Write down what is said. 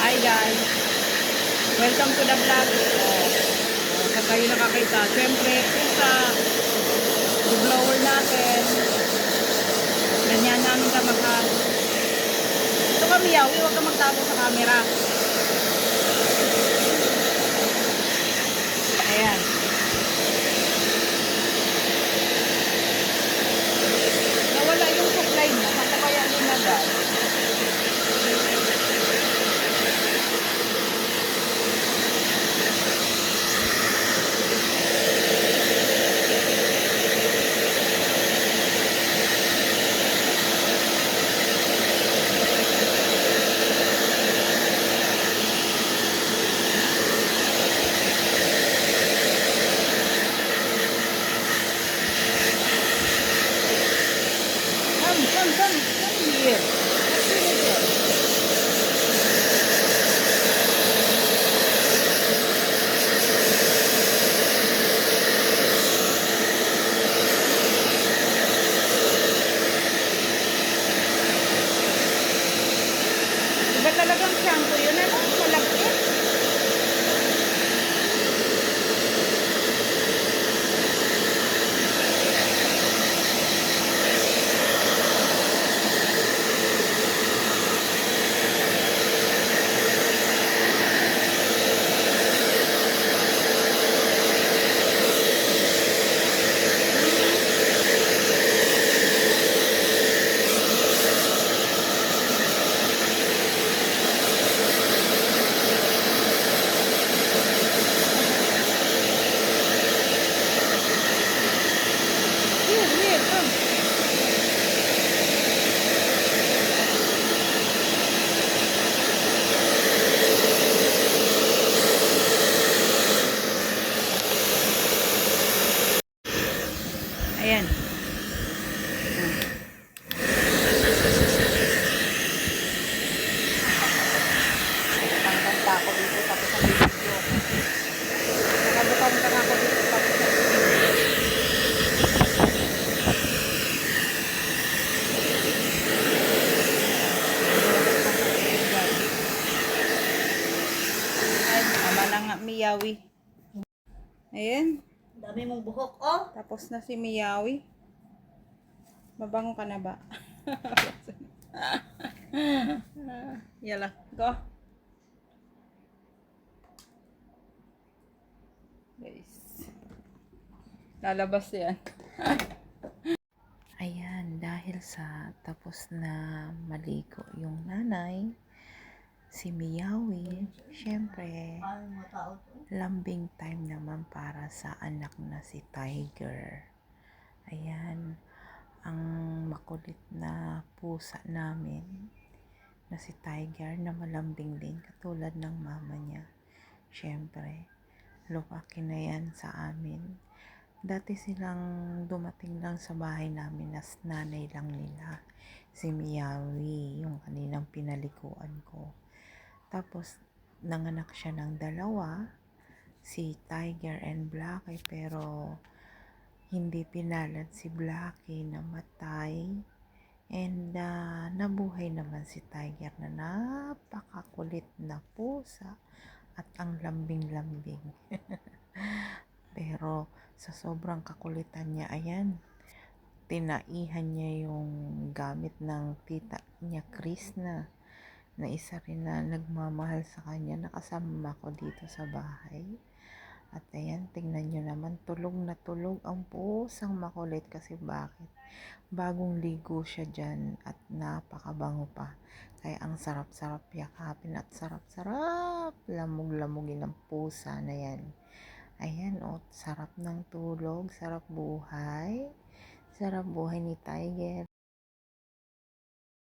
Hi guys, welcome to the vlog. Sa kayo nakakita, syempre sa blower natin, ganyan namin kamahal. Ito kami yawi, huwag ka magtago sa camera. Ayan. Nawala yung supply mo, saan ko kaya linagay? Come here. Iba talagang shampoo yun, ano? Malaki. Here, come. Ayan. Nakakanta ako dito tapos ang video. Nakakanta ako dito tapos ang video. Ay, tama na nga Miyawi. Ayan. Dami mong buhok, oh. Tapos na si Miyawi. Mabango ka na ba? Yala, go. Guys. Lalabas yan. Ayan, dahil sa tapos na maligo yung nanay, si Miyawi, syempre, lambing time naman para sa anak na si Tiger. Ayan, ang makulit na pusa namin na si Tiger na malambing din katulad ng mama niya. Syempre, lumaki na yan sa amin. Dati silang dumating lang sa bahay namin as nanay lang nila. Si Miyawi, yung kaninang pinalikuan ko. Tapos, nanganak siya ng dalawa, si Tiger and Blackie, pero hindi pinalad si Blackie, namatay. And nabuhay naman si Tiger na napakakulit na pusa at ang lambing-lambing. Pero sa sobrang kakulitan niya, ayan, tinaihan niya yung gamit ng tita niya Krishna, na isa rin na nagmamahal sa kanya. Nakasama ko dito sa bahay. At ayan, tingnan nyo naman, tulog na tulog ang pusang makulit. Kasi bakit? Bagong ligo siya dyan at napakabango pa. Kaya ang sarap-sarap yakapin at sarap-sarap lamog-lamogin ng pusa na yan. Ayan, sarap ng tulog, sarap buhay. Sarap buhay ni Tiger.